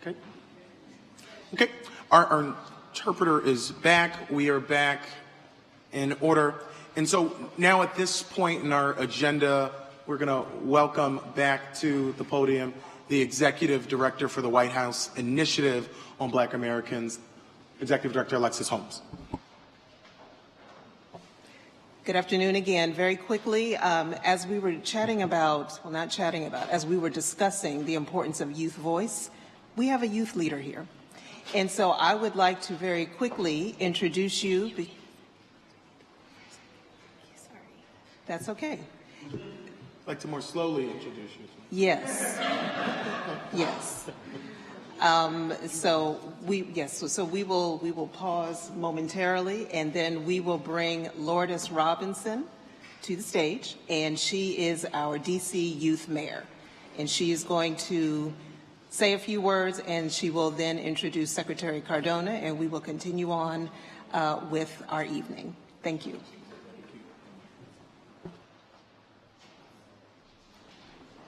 Okay. Okay. Our interpreter is back. We are back in order. And so now at this point in our agenda, we're going to welcome back to the podium the Executive Director for the White House Initiative on Black Americans, Executive Director Alexis Holmes. Good afternoon again. Very quickly, as we were chatting about, well, not chatting about, as we were discussing the importance of youth voice, we have a youth leader here. And so I would like to very quickly introduce you. Sorry. That's okay. I'd like to more slowly introduce you. Yes. Yes. So we will pause momentarily, and then we will bring Lourdes Robinson to the stage, and she is our DC Youth Mayor, and she is going to say a few words, and she will then introduce Secretary Cardona, and we will continue on with our evening. Thank you.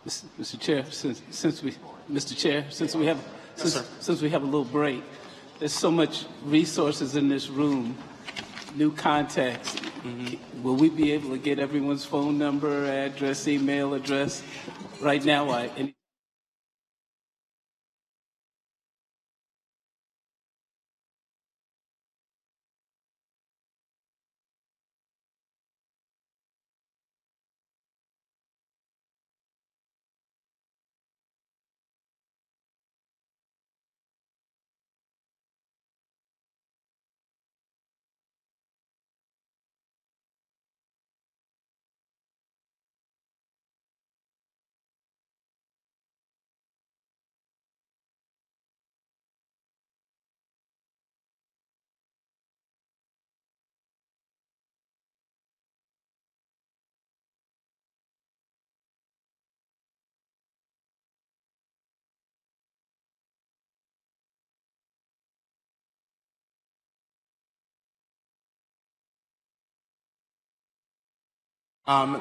Mr. Chair, since we have a little break, there's so much resources in this room, new contacts. Will we be able to get everyone's phone number, address, email address right now?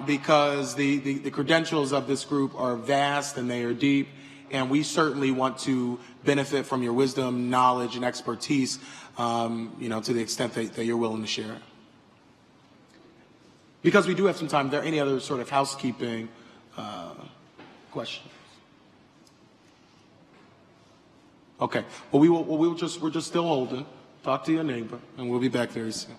Because the credentials of this group are vast and they are deep, and we certainly want to benefit from your wisdom, knowledge, and expertise, to the extent that you're willing to share. Because we do have some time, are there any other sort of housekeeping questions? Okay. Well, we're just still holding. Talk to your neighbor, and we'll be back very soon.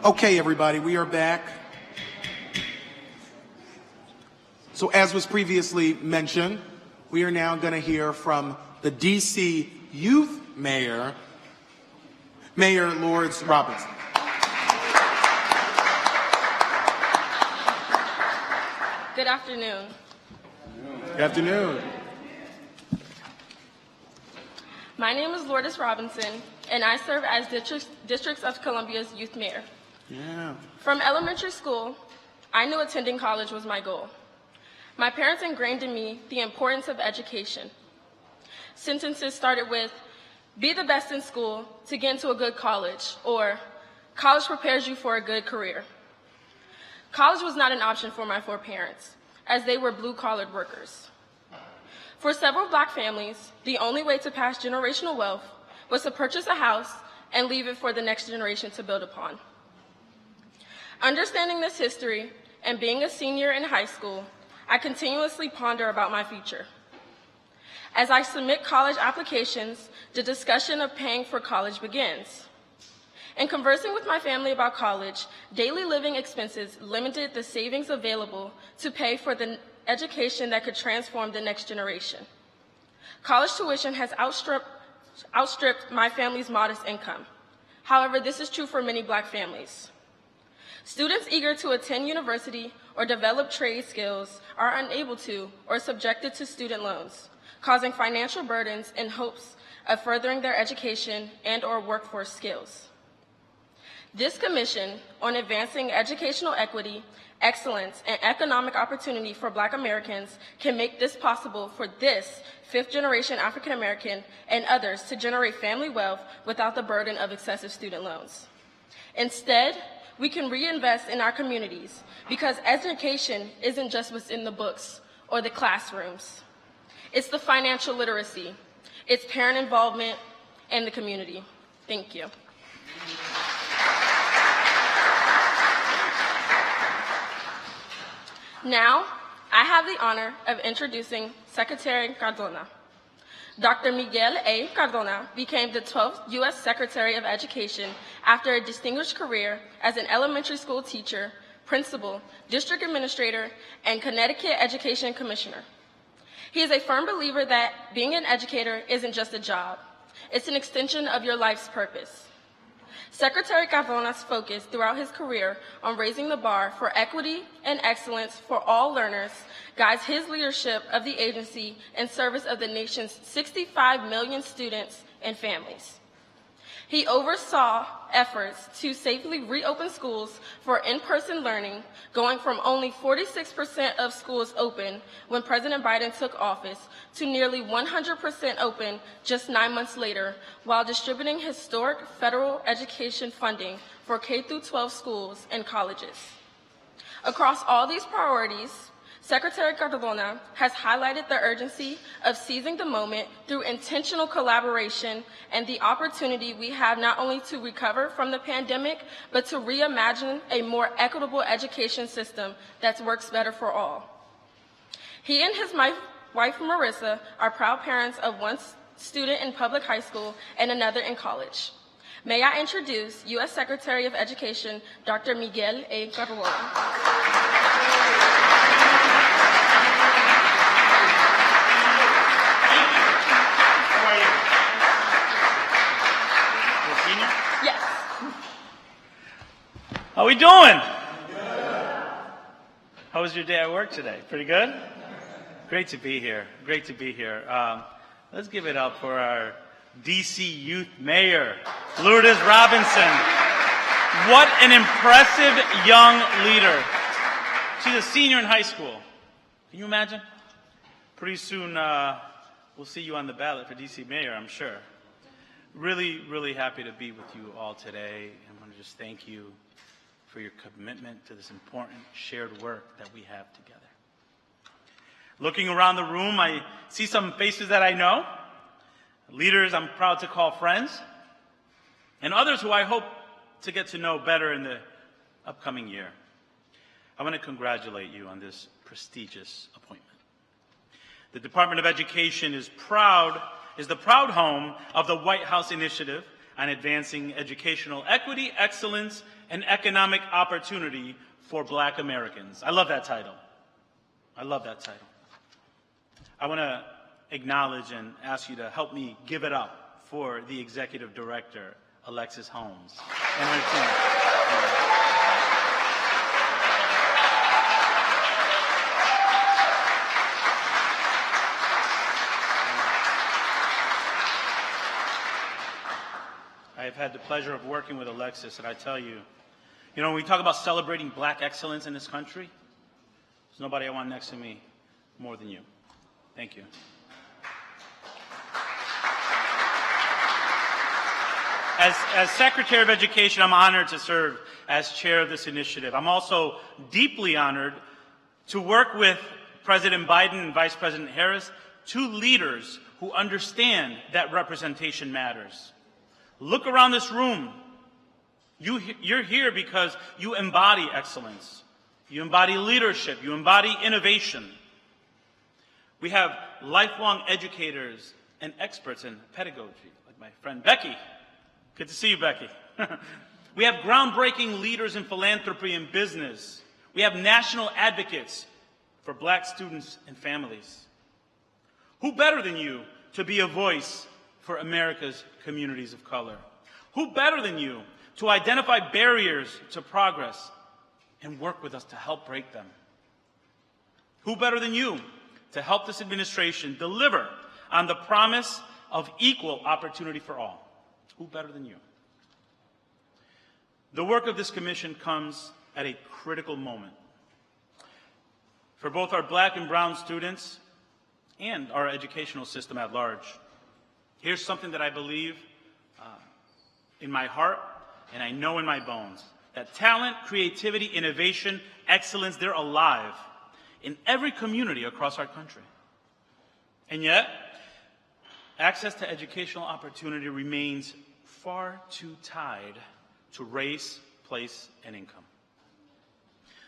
Okay, everybody, we are back. So as was previously mentioned, we are now going to hear from the DC Youth Mayor, Mayor Lourdes Robinson. Good afternoon. Good afternoon. My name is Lourdes Robinson, and I serve as District of Columbia's Youth Mayor. Yeah. From elementary school, I knew attending college was my goal. My parents ingrained in me the importance of education. Sentences started with, be the best in school to get into a good college, or college prepares you for a good career. College was not an option for my four parents. as they were blue-collared workers. For several Black families, the only way to pass generational wealth was to purchase a house and leave it for the next generation to build upon. Understanding this history and being a senior in high school, I continuously ponder about my future. As I submit college applications, the discussion of paying for college begins. In conversing with my family about college, daily living expenses limited the savings available to pay for the education that could transform the next generation. College tuition has outstripped my family's modest income. However, this is true for many Black families. Students eager to attend university or develop trade skills are unable to or subjected to student loans, causing financial burdens in hopes of furthering their education and/or workforce skills. This commission on advancing educational equity, excellence, and economic opportunity for Black Americans can make this possible for this fifth-generation African American and others to generate family wealth without the burden of excessive student loans. Instead, we can reinvest in our communities because education isn't just what's in the books or the classrooms. It's the financial literacy, it's parent involvement, and the community. Thank you. Now, I have the honor of introducing Secretary Cardona. Dr. Miguel A. Cardona became the 12th U.S. Secretary of Education after a distinguished career as an elementary school teacher, principal, district administrator, and Connecticut Education Commissioner. He is a firm believer that being an educator isn't just a job, it's an extension of your life's purpose. Secretary Cardona's focus throughout his career on raising the bar for equity and excellence for all learners guides his leadership of the agency in service of the nation's 65 million students and families. He oversaw efforts to safely reopen schools for in-person learning, going from only 46% of schools open when President Biden took office to nearly 100% open just 9 months later, while distributing historic federal education funding for K-12 schools and colleges. Across all these priorities, Secretary Cardona has highlighted the urgency of seizing the moment through intentional collaboration and the opportunity we have not only to recover from the pandemic, but to reimagine a more equitable education system that works better for all. He and his wife Marissa are proud parents of one student in public high school and another in college. May I introduce U.S. Secretary of Education, Dr. Miguel A. Cardona. How we doing? How was your day at work today? Pretty good? Great to be here. Great to be here. Let's give it up for our DC Youth Mayor, Lourdes Robinson. What an impressive young leader. She's a senior in high school. Can you imagine? Pretty soon we'll see you on the ballot for DC Mayor, I'm sure. Really, really happy to be with you all today. I want to just thank you for your commitment to this important shared work that we have together. Looking around the room, I see some faces that I know, leaders I'm proud to call friends, and others who I hope to get to know better in the upcoming year. I want to congratulate you on this prestigious appointment. The Department of Education is the proud home of the White House Initiative on Advancing Educational Equity, Excellence, and Economic Opportunity for Black Americans. I love that title. I love that title. I want to acknowledge and ask you to help me give it up for the Executive Director, Alexis Holmes, and her team. I've had the pleasure of working with Alexis, and I tell you, when we talk about celebrating Black excellence in this country, there's nobody I want next to me more than you. Thank you. As Secretary of Education, I'm honored to serve as chair of this initiative. I'm also deeply honored to work with President Biden and Vice President Harris, two leaders who understand that representation matters. Look around this room. You're here because you embody excellence. You embody leadership. You embody innovation. We have lifelong educators and experts in pedagogy, like my friend Becky. Good to see you, Becky. We have groundbreaking leaders in philanthropy and business. We have national advocates for Black students and families. Who better than you to be a voice for America's communities of color? Who better than you to identify barriers to progress and work with us to help break them? Who better than you to help this administration deliver on the promise of equal opportunity for all? Who better than you? The work of this commission comes at a critical moment for both our Black and brown students and our educational system at large. Here's something that I believe in my heart and I know in my bones, that talent, creativity, innovation, excellence, they're alive in every community across our country. And yet, access to educational opportunity remains far too tied to race, place, and income.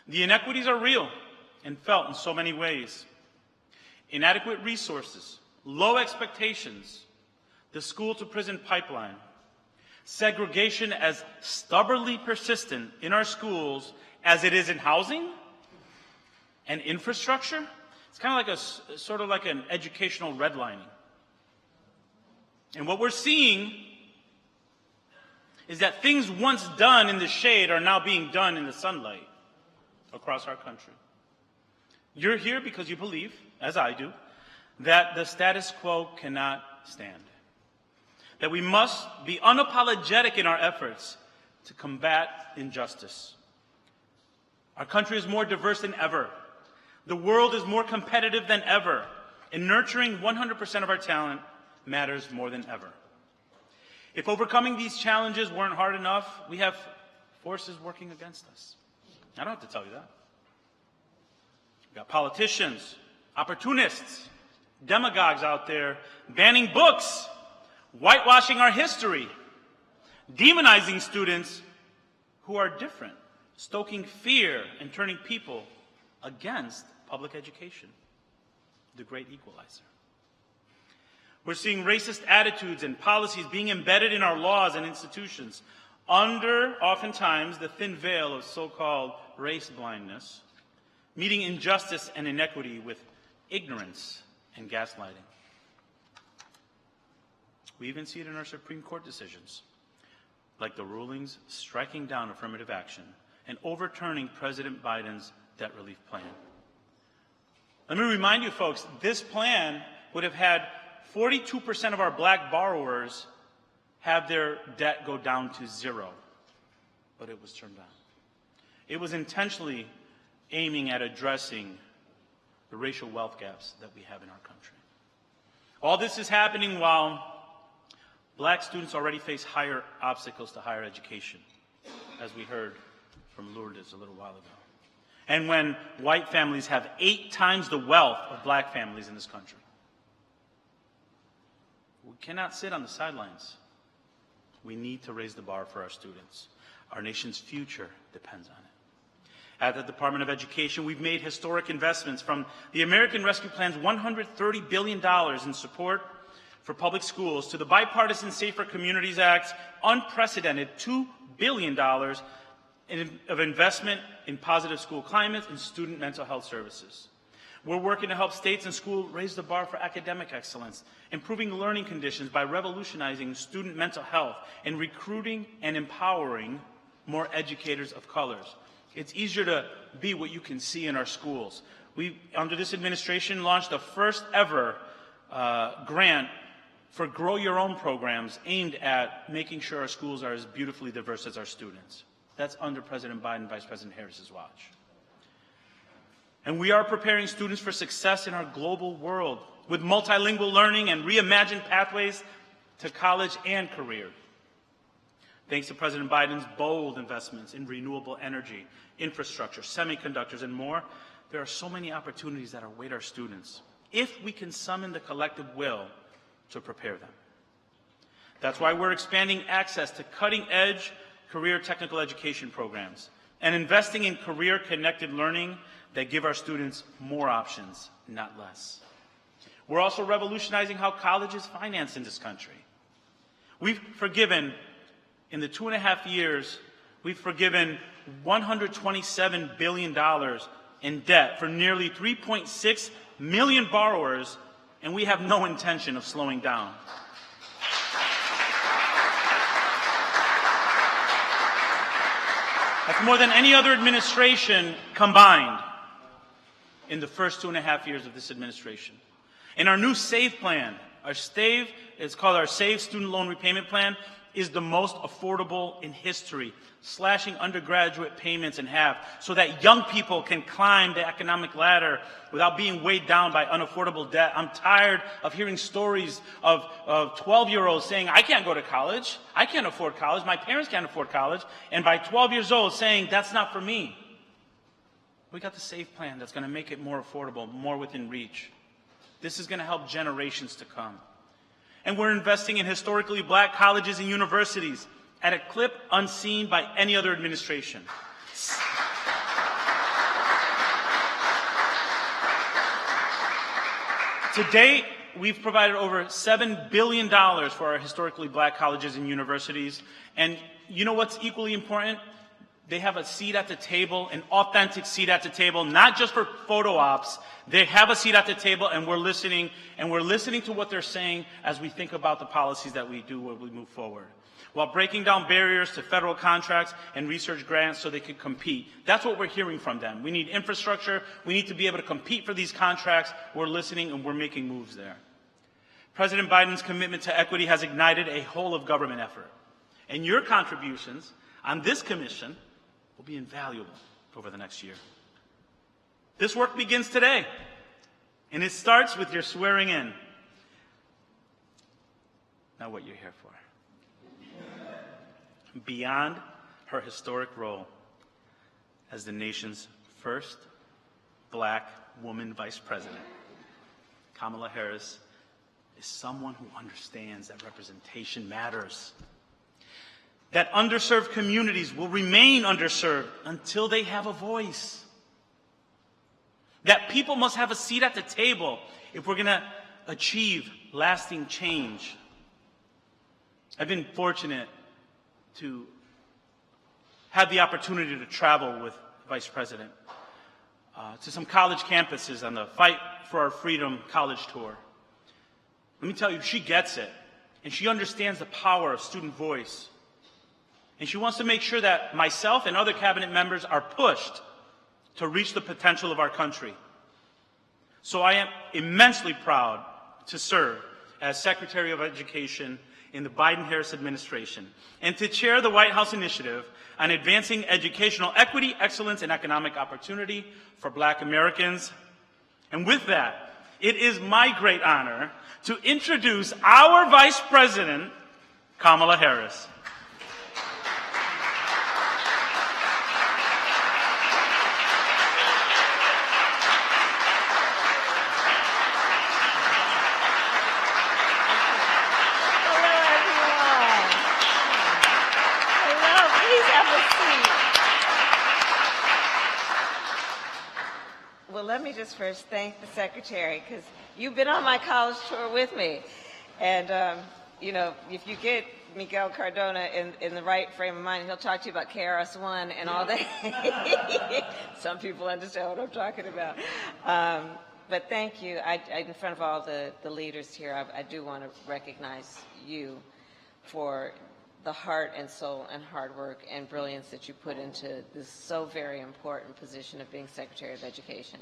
The inequities are real and felt in so many ways. Inadequate resources, low expectations, the school-to-prison pipeline, segregation as stubbornly persistent in our schools as it is in housing and infrastructure. It's kind of like sort of like an educational redlining. And what we're seeing is that things once done in the shade are now being done in the sunlight across our country. You're here because you believe, as I do, that the status quo cannot stand. That we must be unapologetic in our efforts to combat injustice. Our country is more diverse than ever. The world is more competitive than ever. And nurturing 100% of our talent matters more than ever. If overcoming these challenges weren't hard enough, we have forces working against us. I don't have to tell you that. We've got politicians, opportunists, demagogues out there banning books, whitewashing our history, demonizing students who are different, stoking fear and turning people against public education, the great equalizer. We're seeing racist attitudes and policies being embedded in our laws and institutions under, oftentimes, the thin veil of so-called race blindness, meeting injustice and inequity with ignorance and gaslighting. We even see it in our Supreme Court decisions, like the rulings striking down affirmative action and overturning President Biden's debt relief plan. Let me remind you, folks, this plan would have had 42% of our Black borrowers have their debt go down to zero, but it was turned down. It was intentionally aiming at addressing the racial wealth gaps that we have in our country. All this is happening while Black students already face higher obstacles to higher education, as we heard from Lourdes a little while ago. And when white families have 8 times the wealth of Black families in this country. We cannot sit on the sidelines. We need to raise the bar for our students. Our nation's future depends on it. At the Department of Education, we've made historic investments, from the American Rescue Plan's $130 billion in support for public schools to the Bipartisan Safer Communities Act's unprecedented $2 billion of investment in positive school climates and student mental health services. We're working to help states and schools raise the bar for academic excellence, improving learning conditions by revolutionizing student mental health and recruiting and empowering more educators of colors. It's easier to be what you can see in our schools. We, under this administration, launched the first ever grant for Grow Your Own programs aimed at making sure our schools are as beautifully diverse as our students. That's under President Biden and Vice President Harris's watch. And we are preparing students for success in our global world with multilingual learning and reimagined pathways to college and career. Thanks to President Biden's bold investments in renewable energy, infrastructure, semiconductors, and more, there are so many opportunities that await our students if we can summon the collective will to prepare them. That's why we're expanding access to cutting-edge career technical education programs and investing in career-connected learning that give our students more options, not less. We're also revolutionizing how college is financed in this country. We've forgiven, in the 2.5 years, we've forgiven $127 billion in debt for nearly 3.6 million borrowers, and we have no intention of slowing down. That's more than any other administration combined in the first 2.5 years of this administration. And our new SAVE plan, it's called our SAVE Student Loan Repayment Plan, is the most affordable in history, slashing undergraduate payments in half so that young people can climb the economic ladder without being weighed down by unaffordable debt. I'm tired of hearing stories of 12-year-olds saying, I can't go to college, I can't afford college, my parents can't afford college, and by 12 years old saying, that's not for me. We got the SAVE plan that's going to make it more affordable, more within reach. This is going to help generations to come. And we're investing in historically black colleges and universities at a clip unseen by any other administration. To date, we've provided over $7 billion for our historically black colleges and universities. And you know what's equally important? They have a seat at the table, an authentic seat at the table, not just for photo ops. They have a seat at the table, and we're listening to what they're saying as we think about the policies that we do when we move forward, while breaking down barriers to federal contracts and research grants so they can compete. That's what we're hearing from them. We need infrastructure. We need to be able to compete for these contracts. We're listening, and we're making moves there. President Biden's commitment to equity has ignited a whole-of-government effort, and your contributions on this commission will be invaluable over the next year. This work begins today, and it starts with your swearing in. Now what you're here for. Beyond her historic role as the nation's first black woman vice president, Kamala Harris is someone who understands that representation matters, that underserved communities will remain underserved until they have a voice, that people must have a seat at the table if we're going to achieve lasting change. I've been fortunate to have the opportunity to travel with the Vice President to some college campuses on the Fight for Our Freedom college tour. Let me tell you, she gets it, and she understands the power of student voice. And she wants to make sure that myself and other cabinet members are pushed to reach the potential of our country. So I am immensely proud to serve as Secretary of Education in the Biden-Harris administration and to chair the White House initiative on advancing educational equity, excellence, and economic opportunity for Black Americans. And with that, it is my great honor to introduce our Vice President, Kamala Harris. Let me just first thank the Secretary, because you've been on my college tour with me. And, you know, if you get Miguel Cardona in the right frame of mind, he'll talk to you about KRS-One and all that. Some people understand what I'm talking about. But thank you. In front of all the leaders here, I do want to recognize you for the heart and soul and hard work and brilliance that you put into this so very important position of being Secretary of Education.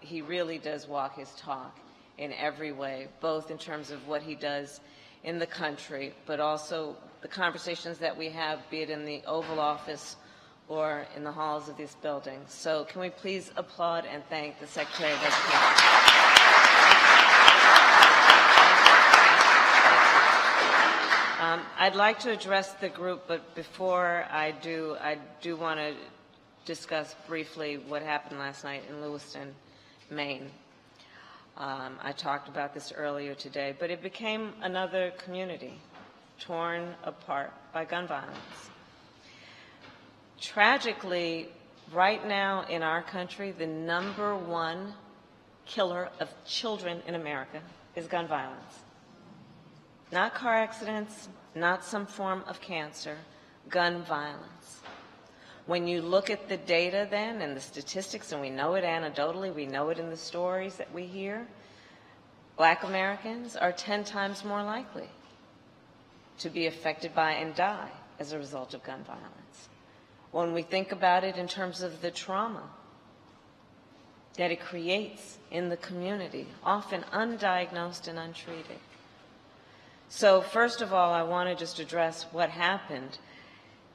He really does walk his talk in every way, both in terms of what he does in the country, but also the conversations that we have, be it in the Oval Office or in the halls of this building. So can we please applaud and thank the Secretary of Education. I'd like to address the group, but before I do want to discuss briefly what happened last night in Lewiston, Maine. I talked about this earlier today, but it became another community torn apart by gun violence. Tragically, right now in our country, the number one killer of children in America is gun violence. Not car accidents, not some form of cancer, gun violence. When you look at the data then and the statistics, and we know it anecdotally, we know it in the stories that we hear, Black Americans are 10 times more likely to be affected by and die as a result of gun violence. When we think about it in terms of the trauma that it creates in the community, often undiagnosed and untreated. So first of all, I want to just address what happened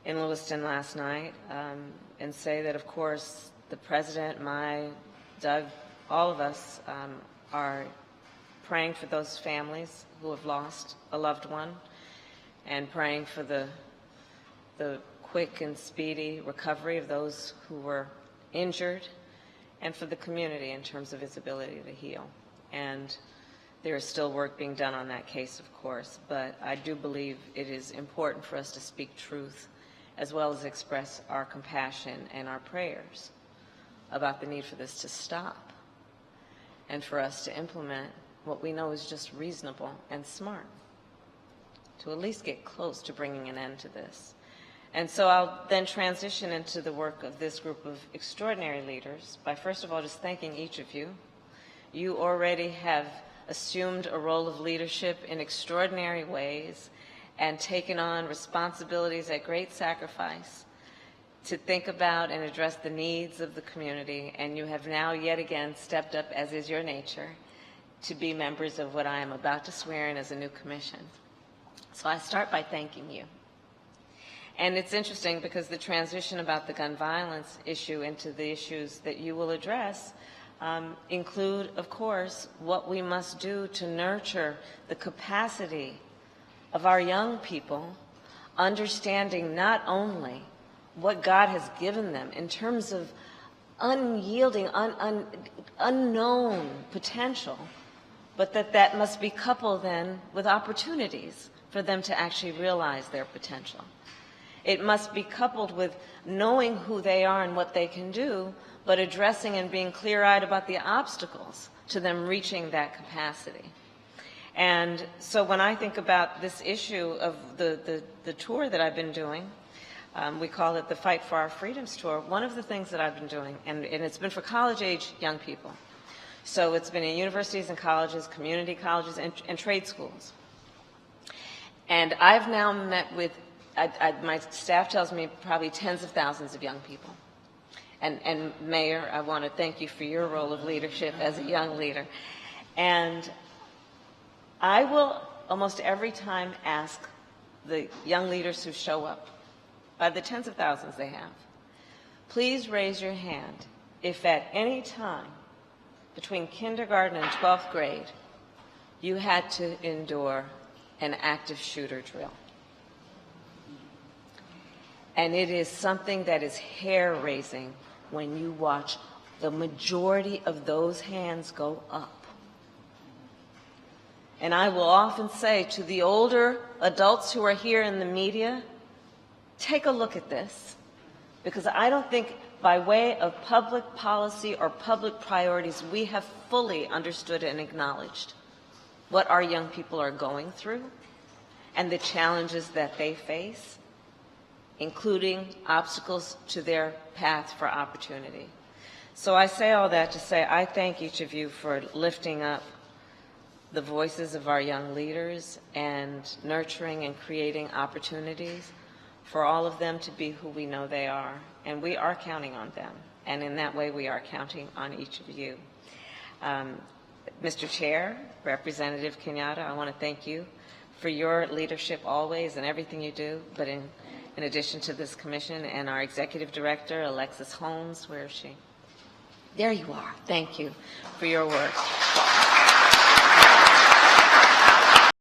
in Lewiston last night and say that, of course, the President, Doug, all of us are praying for those families who have lost a loved one and praying for the quick and speedy recovery of those who were injured and for the community in terms of its ability to heal. And there is still work being done on that case, of course, but I do believe it is important for us to speak truth as well as express our compassion and our prayers about the need for this to stop and for us to implement what we know is just reasonable and smart to at least get close to bringing an end to this. And so I'll then transition into the work of this group of extraordinary leaders by first of all just thanking each of you. You already have assumed a role of leadership in extraordinary ways and taken on responsibilities at great sacrifice to think about and address the needs of the community, and you have now yet again stepped up, as is your nature, to be members of what I am about to swear in as a new commission. So I start by thanking you. And it's interesting because the transition about the gun violence issue into the issues that you will address include, of course, what we must do to nurture the capacity of our young people, understanding not only what God has given them in terms of unyielding, unknown potential, but that must be coupled then with opportunities for them to actually realize their potential. It must be coupled with knowing who they are and what they can do, but addressing and being clear-eyed about the obstacles to them reaching that capacity. And so when I think about this issue of the tour that I've been doing, we call it the Fight for Our Freedoms Tour, one of the things that I've been doing, and it's been for college-age young people. So it's been in universities and colleges, community colleges, and trade schools. And I've now met with, my staff tells me, probably tens of thousands of young people. And Mayor, I want to thank you for your role of leadership as a young leader. And I will almost every time ask the young leaders who show up, by the tens of thousands they have, please raise your hand if at any time between kindergarten and 12th grade you had to endure an active shooter drill. And it is something that is hair-raising when you watch the majority of those hands go up. And I will often say to the older adults who are here in the media, take a look at this, because I don't think by way of public policy or public priorities we have fully understood and acknowledged what our young people are going through and the challenges that they face, including obstacles to their path for opportunity. So I say all that to say I thank each of you for lifting up the voices of our young leaders and nurturing and creating opportunities for all of them to be who we know they are. And we are counting on them. And in that way, we are counting on each of you. Mr. Chair, Representative Kenyatta, I want to thank you for your leadership always and everything you do, but in addition to this commission, and our Executive Director, Alexis Holmes, where is she? There you are. Thank you for your work.